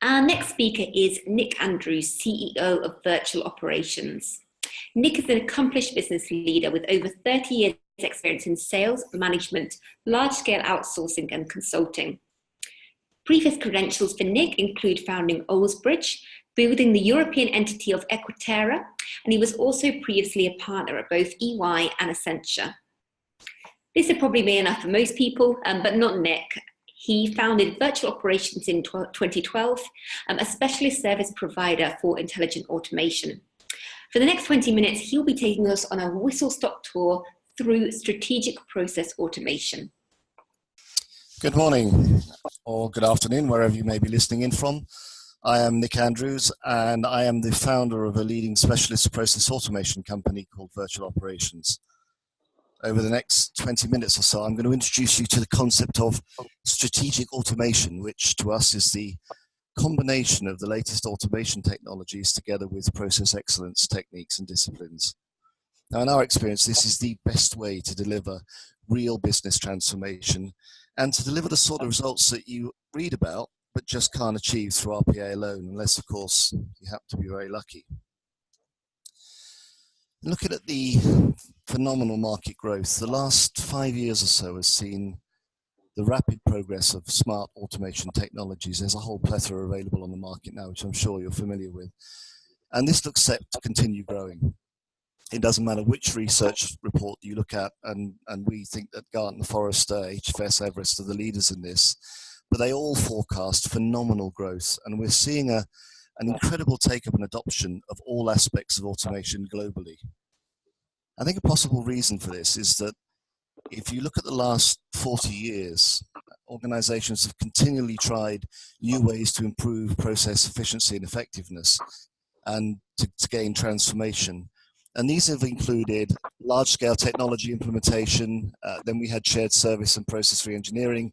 Our next speaker is Nick Andrews, CEO of Virtual Operations. Nick is an accomplished business leader with over 30 years experience in sales, management, large-scale outsourcing and consulting. Previous credentials for Nick include founding Olesbridge, building the European entity of Equiterra, and he was also previously a partner at both EY and Accenture. This would probably be enough for most people, but not Nick. He founded Virtual Operations in 2012, a specialist service provider for intelligent automation. For the next 20 minutes, he'll be taking us on a whistle-stop tour through strategic process automation. Good morning, or good afternoon, wherever you may be listening in from. I am Nick Andrews, and I am the founder of a leading specialist process automation company called Virtual Operations. Over the next 20 minutes or so, I'm going to introduce you to the concept of strategic automation, which to us is the combination of the latest automation technologies together with process excellence techniques and disciplines. Now, in our experience, this is the best way to deliver real business transformation and to deliver the sort of results that you read about but just can't achieve through RPA alone, unless, of course, you happen to be very lucky. Looking at the phenomenal market growth, the last 5 years or so has seen the rapid progress of smart automation technologies. There's a whole plethora available on the market now, which I'm sure you're familiar with. And this looks set to continue growing. It doesn't matter which research report you look at, and we think that Gartner, Forrester, HFS, Everest are the leaders in this, but they all forecast phenomenal growth. And we're seeing an incredible take-up and adoption of all aspects of automation globally. I think a possible reason for this is that if you look at the last 40 years, organizations have continually tried new ways to improve process efficiency and effectiveness and to gain transformation. And these have included large-scale technology implementation, then we had shared service and process re-engineering,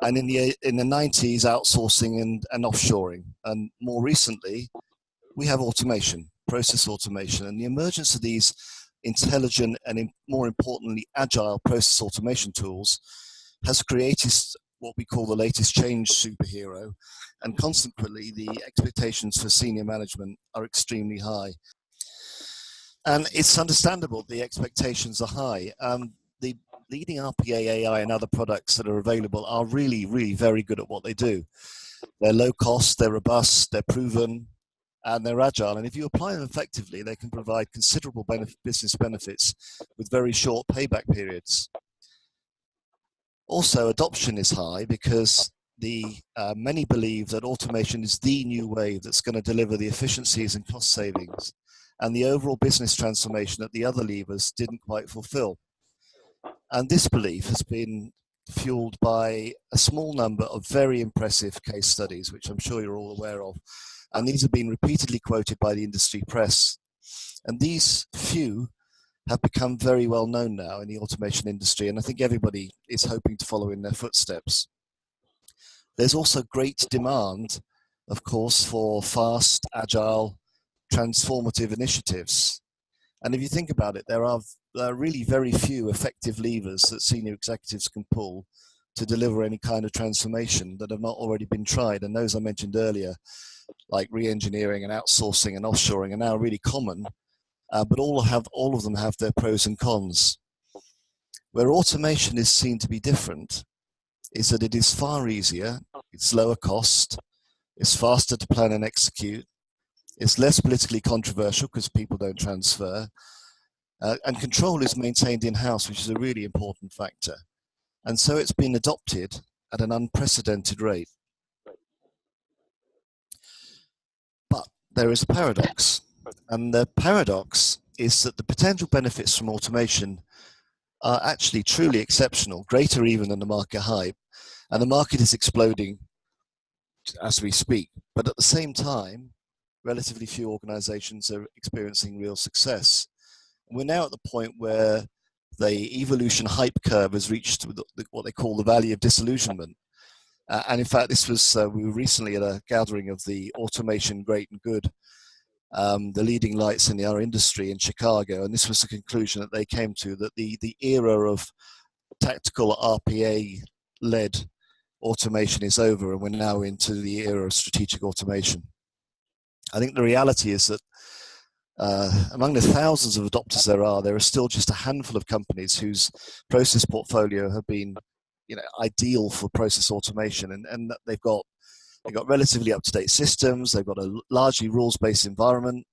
and in the 90s, outsourcing and offshoring. And more recently, we have automation, process automation, and the emergence of these intelligent and, more importantly, agile process automation tools has created what we call the latest change superhero, and consequently the expectations for senior management are extremely high. And it's understandable the expectations are high. The leading RPA, AI and other products that are available are really, really very good at what they do. They're low cost, they're robust, they're proven, and they're agile. And if you apply them effectively, they can provide considerable business benefits with very short payback periods. Also, adoption is high because many believe that automation is the new wave that's going to deliver the efficiencies and cost savings and the overall business transformation that the other levers didn't quite fulfill. And this belief has been fueled by a small number of very impressive case studies, which I'm sure you're all aware of. And these have been repeatedly quoted by the industry press. And these few have become very well known now in the automation industry, and I think everybody is hoping to follow in their footsteps. There's also great demand, of course, for fast, agile, transformative initiatives. And if you think about it, there are really very few effective levers that senior executives can pull to deliver any kind of transformation that have not already been tried. And those I mentioned earlier, like re-engineering and outsourcing and offshoring, are now really common, but all of them have their pros and cons. Where automation is seen to be different is that it is far easier, it's lower cost, it's faster to plan and execute, it's less politically controversial because people don't transfer, and control is maintained in-house, which is a really important factor. And so it's been adopted at an unprecedented rate. But there is a paradox, and the paradox is that the potential benefits from automation are actually truly exceptional, greater even than the market hype, and the market is exploding as we speak. But at the same time, relatively few organizations are experiencing real success. And we're now at the point where the evolution hype curve has reached what they call the valley of disillusionment. And in fact, this was we were recently at a gathering of the Automation Great and Good, the leading lights in our industry in Chicago, and this was the conclusion that they came to, that the era of tactical RPA-led automation is over and we're now into the era of strategic automation. I think the reality is that among the thousands of adopters there are still just a handful of companies whose process portfolio have been, ideal for process automation, and they've got relatively up-to-date systems. They've got a largely rules-based environment.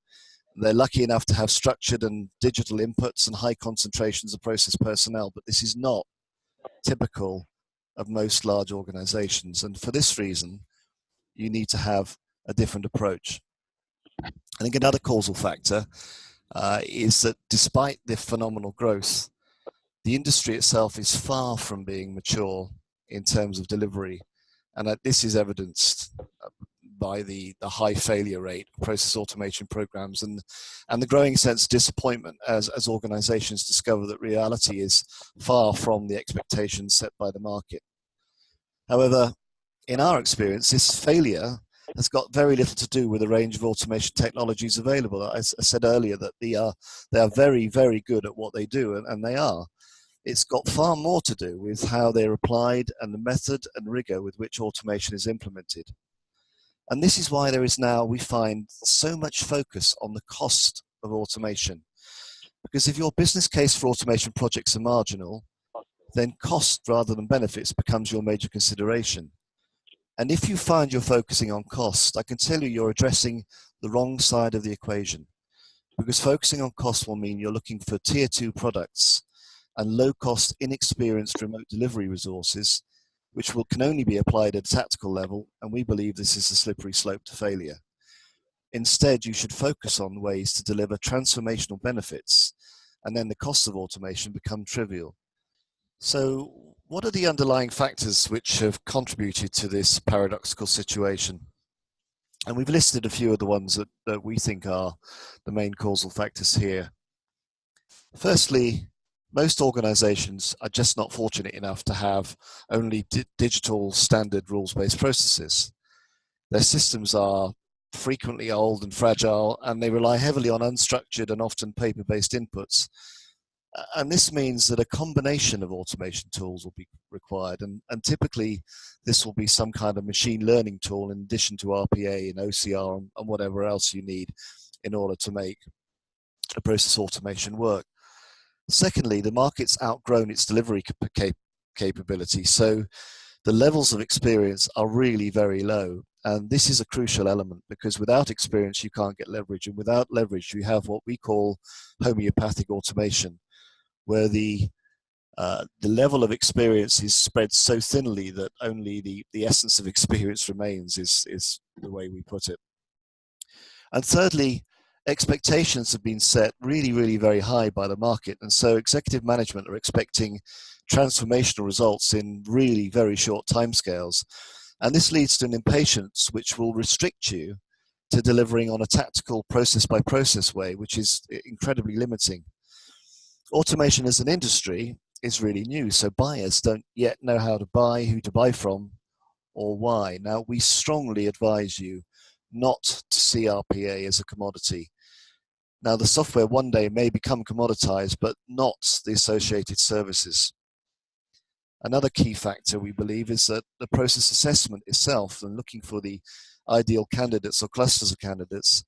They're lucky enough to have structured and digital inputs and high concentrations of process personnel, but this is not typical of most large organizations. And for this reason, you need to have a different approach. I think another causal factor is that despite the phenomenal growth, the industry itself is far from being mature in terms of delivery. And this is evidenced by the high failure rate of process automation programs and the growing sense of disappointment as organizations discover that reality is far from the expectations set by the market. However, in our experience, this failure has got very little to do with the range of automation technologies available. I said earlier that they are very, very good at what they do, and they are. It's got far more to do with how they're applied and the method and rigor with which automation is implemented. And this is why there is now, we find, so much focus on the cost of automation. Because if your business case for automation projects are marginal, then cost rather than benefits becomes your major consideration. And if you find you're focusing on cost, I can tell you're addressing the wrong side of the equation. Because focusing on cost will mean you're looking for tier 2 products and low-cost, inexperienced remote delivery resources, which can only be applied at a tactical level, and we believe this is a slippery slope to failure. Instead, you should focus on ways to deliver transformational benefits, and then the costs of automation become trivial. So, what are the underlying factors which have contributed to this paradoxical situation? And we've listed a few of the ones that we think are the main causal factors here. Firstly, most organizations are just not fortunate enough to have only digital standard rules-based processes. Their systems are frequently old and fragile, and they rely heavily on unstructured and often paper-based inputs. And this means that a combination of automation tools will be required, and typically this will be some kind of machine learning tool in addition to RPA and OCR and whatever else you need in order to make a process automation work. Secondly, the market's outgrown its delivery capability, so the levels of experience are really very low. And this is a crucial element, because without experience, you can't get leverage. And without leverage, you have what we call homeopathic automation, where the level of experience is spread so thinly that only the essence of experience remains, is the way we put it. And thirdly, expectations have been set really, really very high by the market. And so executive management are expecting transformational results in really very short timescales. And this leads to an impatience which will restrict you to delivering on a tactical process-by-process way, which is incredibly limiting. Automation as an industry is really new, so buyers don't yet know how to buy, who to buy from, or why. Now, we strongly advise you not to see RPA as a commodity. Now, the software one day may become commoditized, but not the associated services. Another key factor, we believe, is that the process assessment itself, and looking for the ideal candidates or clusters of candidates,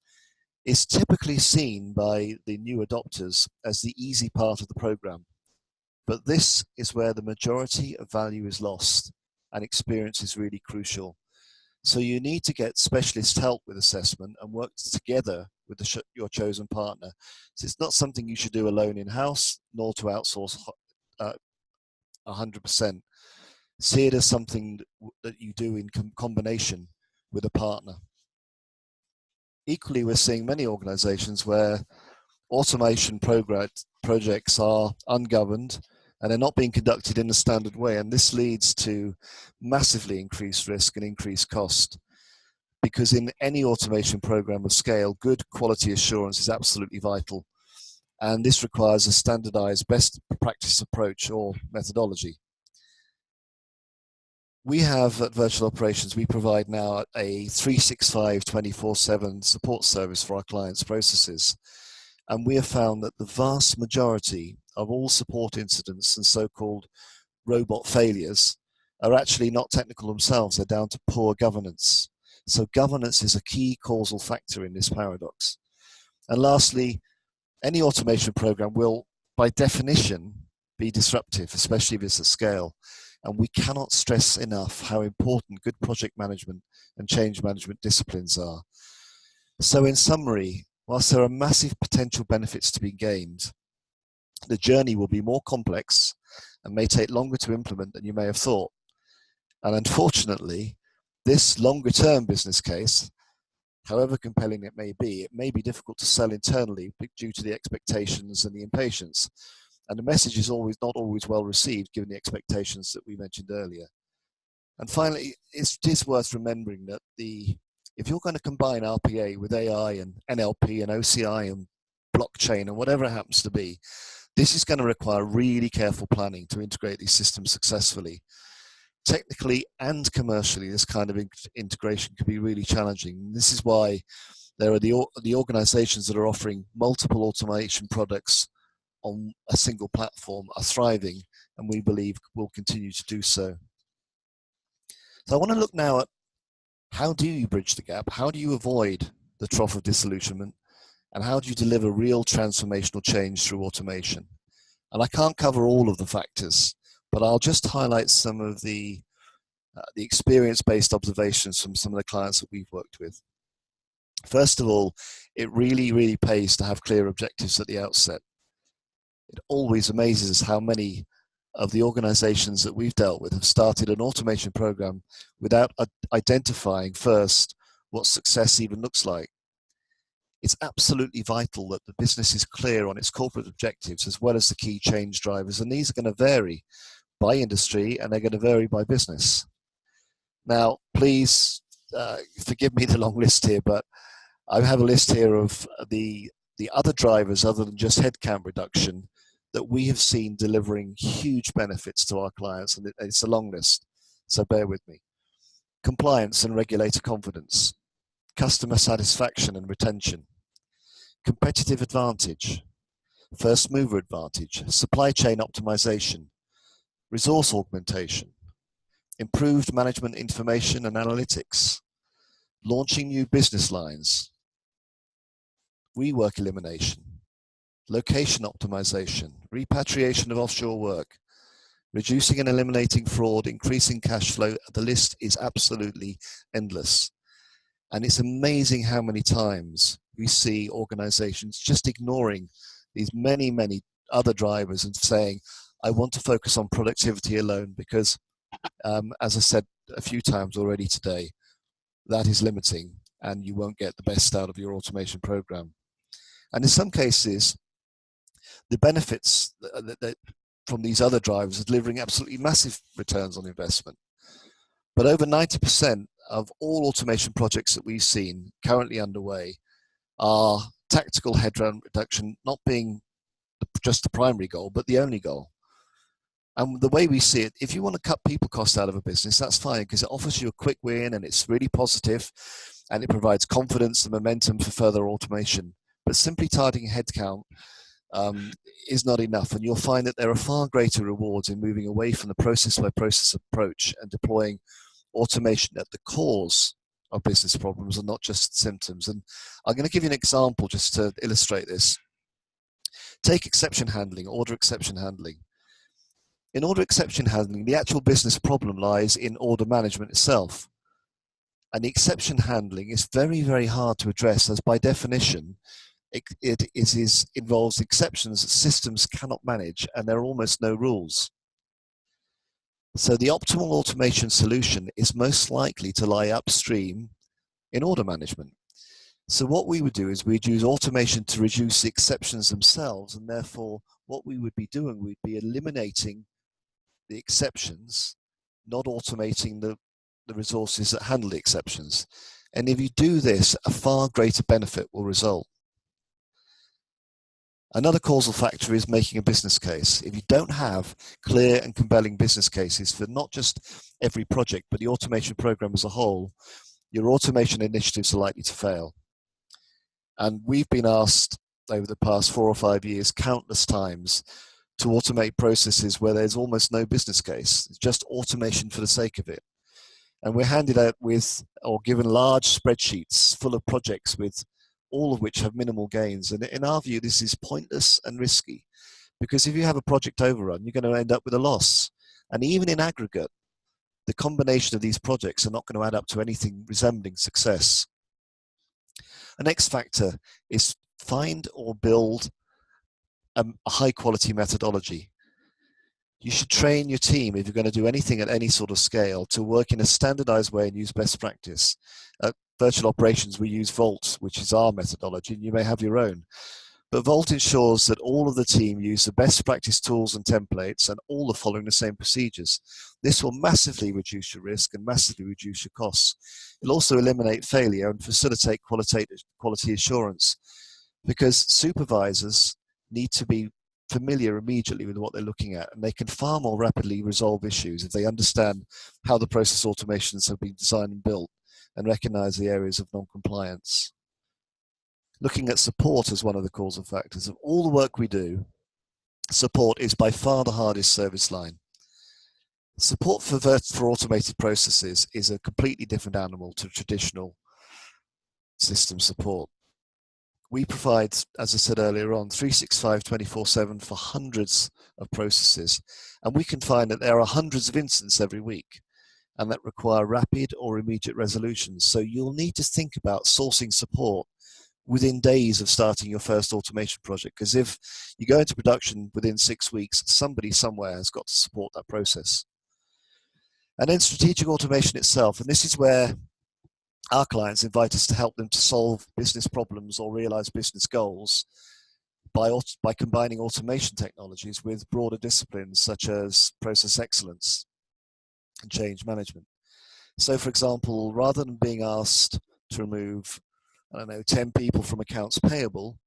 is typically seen by the new adopters as the easy part of the program. But this is where the majority of value is lost, and experience is really crucial. So you need to get specialist help with assessment and work together with your chosen partner. So it's not something you should do alone in-house, nor to outsource 100%. See it as something that you do in combination with a partner. Equally, we're seeing many organizations where automation projects are ungoverned and they're not being conducted in a standard way. And this leads to massively increased risk and increased cost. Because in any automation program of scale, good quality assurance is absolutely vital. And this requires a standardized best practice approach or methodology. We have at Virtual Operations, we provide now a 365 24/7 support service for our clients' processes. And we have found that the vast majority of all support incidents and so-called robot failures are actually not technical themselves. They're down to poor governance. So governance is a key causal factor in this paradox. And lastly, any automation program will, by definition, be disruptive, especially if it's at scale. And we cannot stress enough how important good project management and change management disciplines are. So in summary, whilst there are massive potential benefits to be gained, the journey will be more complex and may take longer to implement than you may have thought. And unfortunately, this longer term business case, however compelling it may be difficult to sell internally due to the expectations and the impatience. And the message is not always well received given the expectations that we mentioned earlier. And finally, it is worth remembering that if you're going to combine RPA with AI and NLP and OCI and blockchain and whatever it happens to be, this is going to require really careful planning to integrate these systems successfully. Technically and commercially, this kind of integration can be really challenging. This is why there are the organizations that are offering multiple automation products on a single platform are thriving, and we believe will continue to do so. So I want to look now at how do you bridge the gap? How do you avoid the trough of disillusionment? And how do you deliver real transformational change through automation? And I can't cover all of the factors, but I'll just highlight some of the experience-based observations from some of the clients that we've worked with. First of all, it really, really pays to have clear objectives at the outset. It always amazes us how many of the organizations that we've dealt with have started an automation program without identifying first what success even looks like. It's absolutely vital that the business is clear on its corporate objectives as well as the key change drivers, and these are going to vary by industry and they're going to vary by business. Now, please forgive me the long list here, but I have a list here of the other drivers other than just headcount reduction that we have seen delivering huge benefits to our clients, and it's a long list, so bear with me. Compliance and regulator confidence, customer satisfaction and retention, competitive advantage, first mover advantage, supply chain optimization, resource augmentation, improved management information and analytics, launching new business lines, rework elimination, location optimization, repatriation of offshore work, reducing and eliminating fraud, increasing cash flow. The list is absolutely endless. And it's amazing how many times we see organizations just ignoring these many, many other drivers and saying, I want to focus on productivity alone because, as I said a few times already today, that is limiting and you won't get the best out of your automation program. And in some cases, the benefits that from these other drivers are delivering absolutely massive returns on investment. But over 90% of all automation projects that we've seen currently underway are tactical headcount reduction, not being just the primary goal, but the only goal. And the way we see it, if you want to cut people costs out of a business, that's fine because it offers you a quick win and it's really positive and it provides confidence and momentum for further automation. But simply targeting headcount is not enough, and you'll find that there are far greater rewards in moving away from the process-by-process approach and deploying automation at the cause of business problems and not just symptoms. And I'm going to give you an example just to illustrate this. Take exception handling, order exception handling. In order exception handling, the actual business problem lies in order management itself. And the exception handling is very, very hard to address, as by definition, it involves exceptions that systems cannot manage, and there are almost no rules. So the optimal automation solution is most likely to lie upstream in order management. So what we would do is we'd use automation to reduce the exceptions themselves, and therefore what we would be doing, we'd be eliminating the exceptions, not automating the resources that handle the exceptions. And if you do this, a far greater benefit will result. Another causal factor is making a business case. If you don't have clear and compelling business cases for not just every project, but the automation program as a whole, your automation initiatives are likely to fail. And we've been asked over the past 4 or 5 years, countless times, to automate processes where there's almost no business case. It's just automation for the sake of it. And we're handed out with, or given large spreadsheets full of projects with all of which have minimal gains. And in our view, this is pointless and risky, because if you have a project overrun, you're going to end up with a loss. And even in aggregate, the combination of these projects are not going to add up to anything resembling success. The next factor is find or build a high quality methodology. You should train your team, if you're going to do anything at any sort of scale, to work in a standardized way and use best practice. At Virtual Operations, we use Vault, which is our methodology, and you may have your own. But Vault ensures that all of the team use the best practice tools and templates, and all are following the same procedures. This will massively reduce your risk and massively reduce your costs. It'll also eliminate failure and facilitate quality assurance, because supervisors need to be familiar immediately with what they're looking at, and they can far more rapidly resolve issues if they understand how the process automations have been designed and built and recognize the areas of non-compliance. Looking at support as one of the causal factors. Of all the work we do, support is by far the hardest service line. Support for automated processes is a completely different animal to traditional system support. We provide, as I said earlier on, 365 24/7 for hundreds of processes, and we can find that there are hundreds of incidents every week, and that require rapid or immediate resolutions. So you'll need to think about sourcing support within days of starting your first automation project, because if you go into production within 6 weeks, somebody somewhere has got to support that process. And then strategic automation itself, and this is where our clients invite us to help them to solve business problems or realize business goals by combining automation technologies with broader disciplines such as process excellence and change management. So, for example, rather than being asked to remove, 10 people from accounts payable,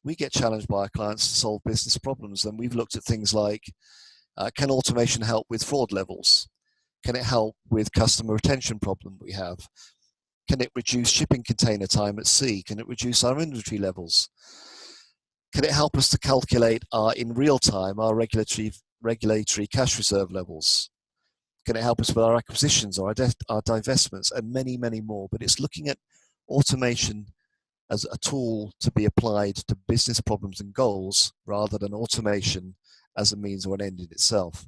we get challenged by our clients to solve business problems. And we've looked at things like, can automation help with fraud levels? Can it help with customer retention problem we have? Can it reduce shipping container time at sea? Can it reduce our inventory levels? Can it help us to calculate in real time our regulatory cash reserve levels? Can it help us with our acquisitions or our divestments, and many, many more? But it's looking at automation as a tool to be applied to business problems and goals, rather than automation as a means or an end in itself.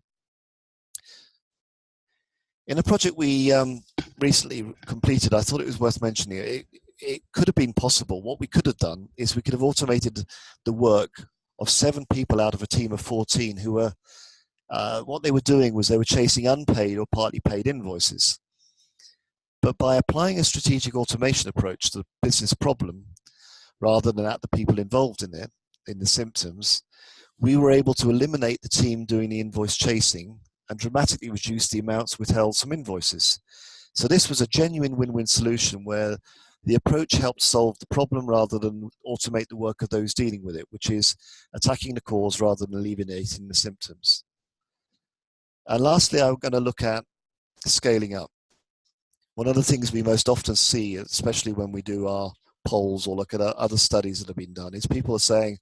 In a project we recently completed, I thought it was worth mentioning. It could have been possible. What we could have done is we could have automated the work of 7 people out of a team of 14 who were, what they were doing was they were chasing unpaid or partly paid invoices. But by applying a strategic automation approach to the business problem, rather than at the people involved in it, in the symptoms, we were able to eliminate the team doing the invoice chasing and dramatically reduce the amounts withheld from invoices. So this was a genuine win-win solution where the approach helped solve the problem rather than automate the work of those dealing with it, which is attacking the cause rather than alleviating the symptoms. And lastly, I'm going to look at scaling up. One of the things we most often see, especially when we do our polls or look at other studies that have been done, is people are saying,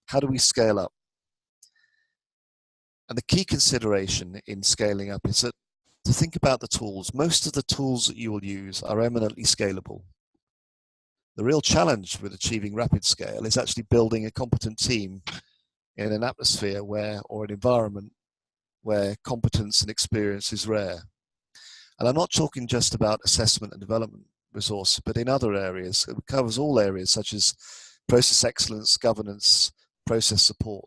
how do we scale up? And the key consideration in scaling up is that to think about the tools. Most of the tools that you will use are eminently scalable. The real challenge with achieving rapid scale is actually building a competent team in an atmosphere or an environment where competence and experience is rare. And I'm not talking just about assessment and development resource, but in other areas. It covers all areas such as process excellence, governance, process support.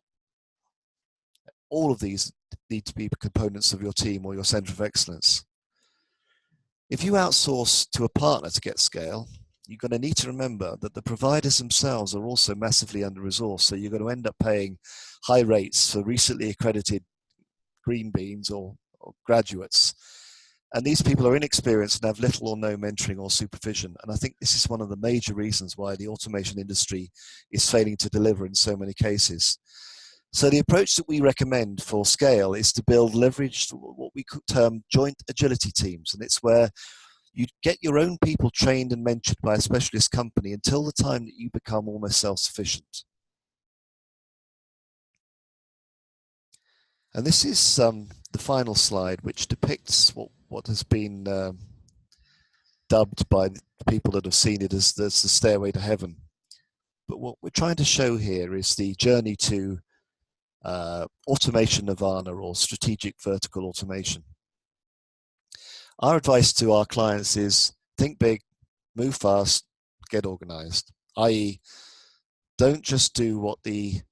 All of these need to be components of your team or your center of excellence. If you outsource to a partner to get scale, you're going to need to remember that the providers themselves are also massively under-resourced. So you're going to end up paying high rates for recently accredited green beans or graduates. And these people are inexperienced and have little or no mentoring or supervision. And I think this is one of the major reasons why the automation industry is failing to deliver in so many cases. So the approach that we recommend for scale is to build leveraged, what we could term joint agility teams. And it's where you get your own people trained and mentored by a specialist company until the time that you become almost self-sufficient. And this is the final slide, which depicts what has been dubbed by the people that have seen it as the stairway to heaven. But what we're trying to show here is the journey to automation nirvana, or strategic vertical automation. Our advice to our clients is think big, move fast, get organized, i.e., don't just do what the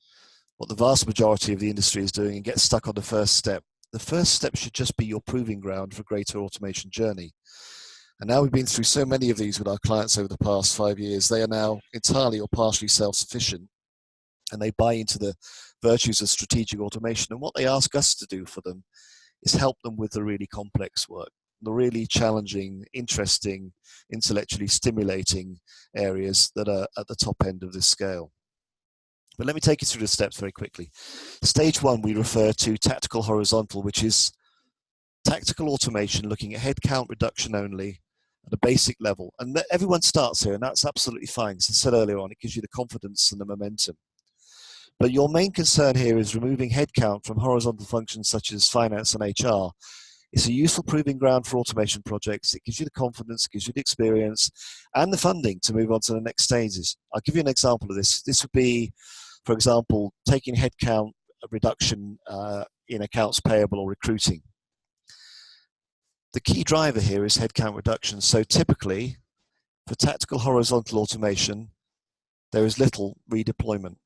vast majority of the industry is doing and get stuck on the first step. The first step should just be your proving ground for a greater automation journey. And now we've been through so many of these with our clients over the past 5 years, they are now entirely or partially self-sufficient, and they buy into the virtues of strategic automation. And what they ask us to do for them is help them with the really complex work, the really challenging, interesting, intellectually stimulating areas that are at the top end of this scale. But let me take you through the steps very quickly. Stage one, we refer to tactical horizontal, which is tactical automation looking at headcount reduction only at a basic level. And everyone starts here, and that's absolutely fine. As I said earlier on, it gives you the confidence and the momentum. But your main concern here is removing headcount from horizontal functions such as finance and HR. It's a useful proving ground for automation projects. It gives you the confidence, it gives you the experience and the funding to move on to the next stages. I'll give you an example of this. This would be, for example, taking headcount reduction in accounts payable or recruiting. The key driver here is headcount reduction. So typically, for tactical horizontal automation, there is little redeployment.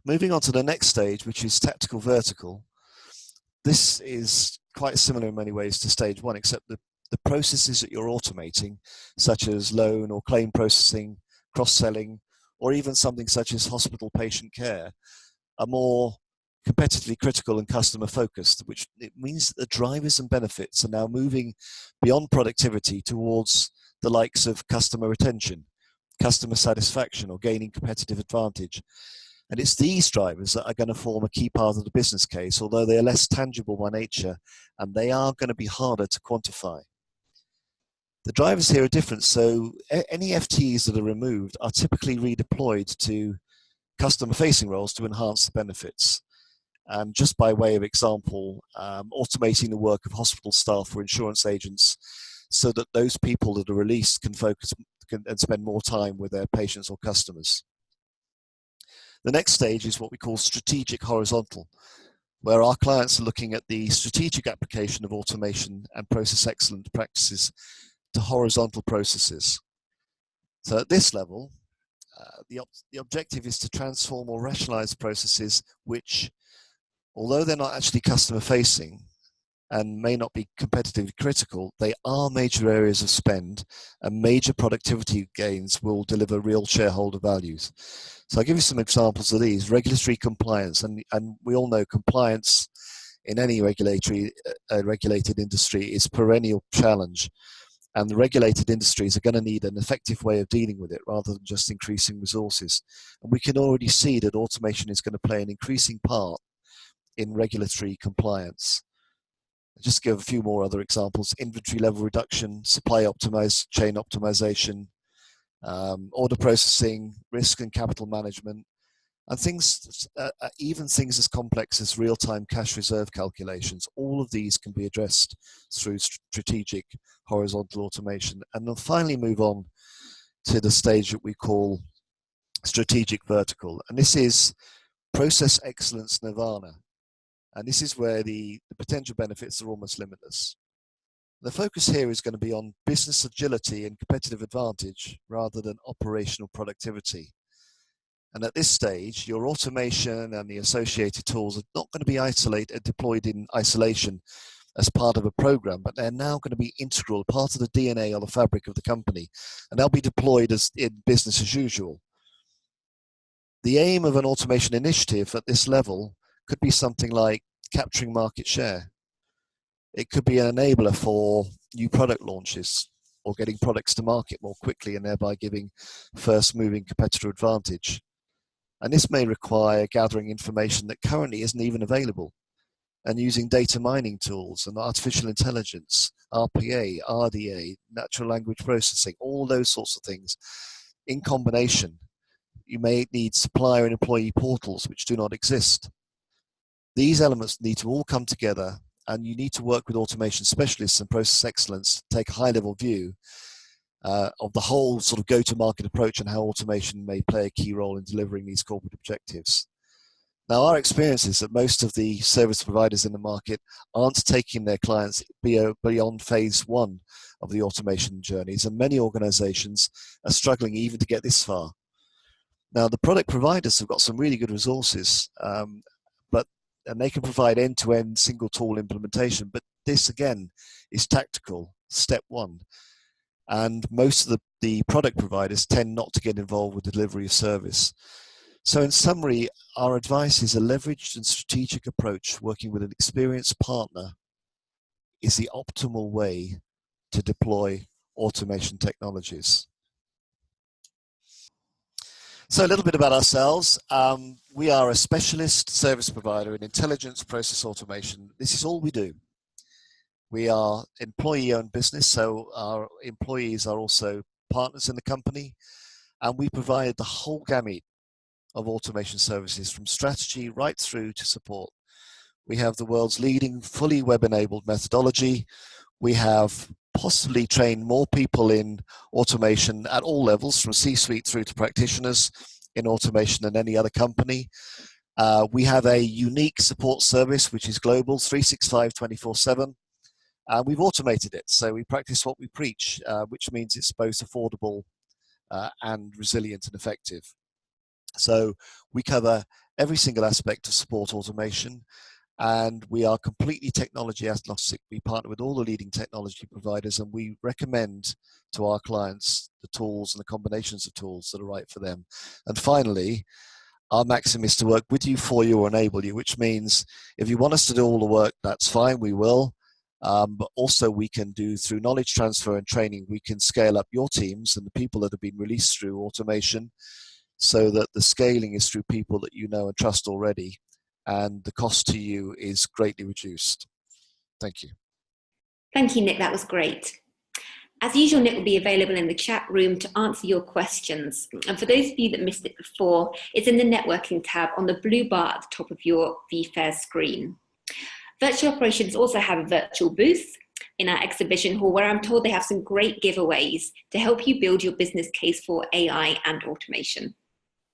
Moving on to the next stage, which is tactical vertical, this is quite similar in many ways to stage one, except the processes that you're automating, such as loan or claim processing, cross-selling, or even something such as hospital patient care, are more competitively critical and customer focused, which it means that the drivers and benefits are now moving beyond productivity towards the likes of customer retention, customer satisfaction, or gaining competitive advantage. And it's these drivers that are going to form a key part of the business case, although they are less tangible by nature, and they are going to be harder to quantify. The drivers here are different, so any FTEs that are removed are typically redeployed to customer-facing roles to enhance the benefits. And just by way of example, automating the work of hospital staff or insurance agents so that those people that are released can focus and spend more time with their patients or customers. The next stage is what we call strategic horizontal, where our clients are looking at the strategic application of automation and process excellence practices to horizontal processes. So at this level, the objective is to transform or rationalize processes which, although they're not actually customer facing and may not be competitively critical, they are major areas of spend, and major productivity gains will deliver real shareholder values. So I'll give you some examples of these. Regulatory compliance, and we all know compliance in any regulated industry is a perennial challenge, and the regulated industries are going to need an effective way of dealing with it rather than just increasing resources. And we can already see that automation is going to play an increasing part in regulatory compliance. Just give a few more other examples: inventory level reduction, supply chain optimization, order processing, risk and capital management, and things, even things as complex as real-time cash reserve calculations. All of these can be addressed through strategic horizontal automation. And then finally move on to the stage that we call strategic vertical. And this is process excellence nirvana. And this is where the potential benefits are almost limitless. The focus here is going to be on business agility and competitive advantage rather than operational productivity. And at this stage, your automation and the associated tools are not going to be deployed in isolation as part of a program, but they're now going to be integral, part of the DNA or the fabric of the company, and they'll be deployed as in business as usual. The aim of an automation initiative at this level could be something like capturing market share. It could be an enabler for new product launches or getting products to market more quickly and thereby giving first moving competitor advantage. And this may require gathering information that currently isn't even available and using data mining tools and artificial intelligence, RPA, RDA, natural language processing, all those sorts of things in combination. You may need supplier and employee portals which do not exist. These elements need to all come together, and you need to work with automation specialists and process excellence to take a high-level view of the whole sort of go-to-market approach and how automation may play a key role in delivering these corporate objectives. Now, our experience is that most of the service providers in the market aren't taking their clients beyond phase one of the automation journeys, and many organizations are struggling even to get this far. Now, the product providers have got some really good resources, and they can provide end-to-end single tool implementation, but this, again, is tactical, step one. And most of the product providers tend not to get involved with delivery of service. So in summary, our advice is a leveraged and strategic approach working with an experienced partner is the optimal way to deploy automation technologies. So a little bit about ourselves. We are a specialist service provider in intelligence process automation. This is all we do. We are employee-owned business, so our employees are also partners in the company, and we provide the whole gamut of automation services from strategy right through to support. We have the world's leading fully web-enabled methodology. We have possibly trained more people in automation at all levels, from C-suite through to practitioners in automation than any other company. We have a unique support service which is global, 365, 24/7. We've automated it, so we practice what we preach, which means it's both affordable and resilient and effective. So we cover every single aspect of support automation, and we are completely technology agnostic. We partner with all the leading technology providers, and we recommend to our clients the tools and the combinations of tools that are right for them. And finally, our maxim is to work with you, for you, or enable you, which means if you want us to do all the work, that's fine, we will. But also we can do, through knowledge transfer and training, we can scale up your teams and the people that have been released through automation, so that the scaling is through people that you know and trust already, and the cost to you is greatly reduced. Thank you. Thank you, Nick. That was great. As usual, Nick will be available in the chat room to answer your questions. And for those of you that missed it before, it's in the networking tab on the blue bar at the top of your VFair screen. Virtual Operations also have a virtual booth in our exhibition hall, where I'm told they have some great giveaways to help you build your business case for AI and automation.